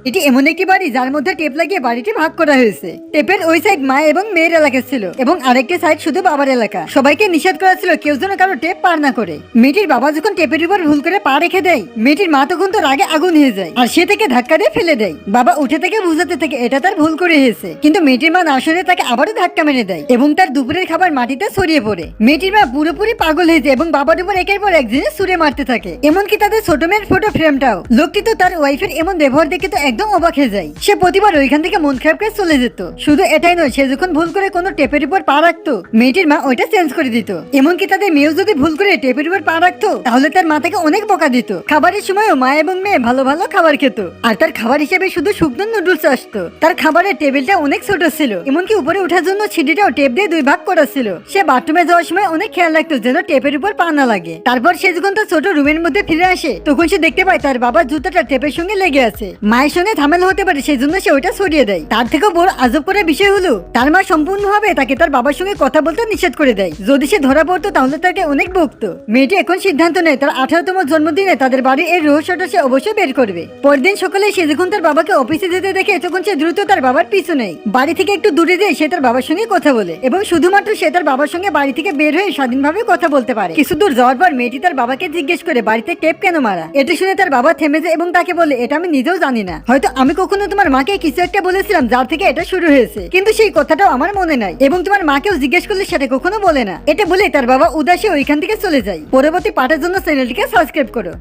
এটি এমন একটি বাড়ি যার মধ্যে টেপ লাগিয়ে বাড়িটি ভাগ করা হয়েছে। টেপের ওই সাইড মা এবং মেয়ের এলাকা ছিল এবং আরেকটি সাইড শুধু বাবার এলাকা। সবাইকে নিষেধ করা ছিল কেউ যেন কারো টেপ পার না করে। মেয়েটির বাবা যখন টেপের উপর ভুল করে পা রেখে দেয়, মেয়েটির মা তখন তো রাগে আগুন হয়ে যায় আর সে থেকে ধাক্কা দিয়ে ফেলে দেয়। বাবা উঠে থেকে বুঝাতে থাকে এটা তার ভুল করে হয়েছে, কিন্তু মেয়েটির মা না শুনে তাকে আবারও ধাক্কা মেরে দেয় এবং তার দুপুরের খাবার মাটিতে ছড়িয়ে পড়ে। মেয়েটির মা পুরোপুরি পাগল হয়ে যায় এবং বাবার উপর একের পর এক জিনিস ছুড়ে মারতে থাকে, এমনকি তাদের ছোট মেয়ের ফটো ফ্রেমটাও। লোকটি তো তার ওয়াইফের এমন ব্যবহার দেখে তো একদম অবাক হয়ে যায়। সে প্রতিবার ওইখান থেকে মন খারাপ করে চলে যেত। শুধু এটাই নয়, সে যখন ভুল করে কোনো টেপের উপর পা রাখতো, মেয়েটির মা ওইটা চেঞ্জ করে দিত। এমনকি তাদের মেয়েও যদি ভুল করে টেপের উপর পা রাখতো, তাহলে তার মা তাকে অনেক বকা দিত। খাবারের সময়ও মা এবং মেয়ে ভালো ভালো খাবার খেত, আর তার খাবার হিসেবে শুধু শুকনো নুডলস আসতো। তার খাবারের টেবিলটা অনেক ছোট ছিল, এমনকি উপরে ওঠার জন্য সিঁড়িটাও টেপ দিয়ে দুই ভাগ করা ছিল। সে বাথরুমে যাওয়ার সময় অনেক খেয়াল রাখতো যেন টেপের উপর পা না লাগে। তারপর সে যখন তার ছোট রুমের মধ্যে ফিরে আসে, তখন সে দেখতে পায় তার বাবার জুতাটা টেপের সঙ্গে লেগে আছে। মায়ের সঙ্গে ঝামেলা হতে পারে, সেই জন্য সে ওইটা সরিয়ে দেয়। তার থেকেও বড় আজব করার বিষয় হলো, তার মা সম্পূর্ণভাবে তাকে তার বাবার সঙ্গে কথা বলতে নিষেধ করে দেয়। যদি সে ধরা পড়তো তাহলে তাকে অনেক বকতো। মেয়েটি এখন সিদ্ধান্ত নেয় তার 18তম জন্মদিনে তাদের বাড়ির এই রহস্যটা সে অবশ্যই বের করবে। পরদিন সকালে সে যখন তার বাবাকে অফিসে যেতে দেখে, তখন সে দ্রুত তার বাবার পিছু নেয়। বাড়ি থেকে একটু দূরে যেয়ে সে তার বাবার সঙ্গে কথা বলে এবং শুধুমাত্র সে তার বাবার সঙ্গে বাড়ি থেকে বের হয়ে স্বাধীনভাবে কথা বলতে পারে। কিছু দূর যাওয়ার পর মেয়েটি তার বাবাকে জিজ্ঞেস করে বাড়িতে টেপ কেন মারা। এটা শুনে তার বাবা থেমে যায় এবং তাকে বলে এটা আমি নিজেও জানি না, হয়তো আমি কখনো তোমার মাকে কিছু একটা বলেছিলাম যার থেকে এটা শুরু হয়েছে, কিন্তু সেই কথাটাও আমার মনে নাই এবং তোমার মাকেও জিজ্ঞেস করলে সেটা কখনো বলে না। এটা বলে তার বাবা উদাসী ওইখান থেকে চলে যায়। পরবর্তী পার্টের জন্য চ্যানেলটিকে সাবস্ক্রাইব করো।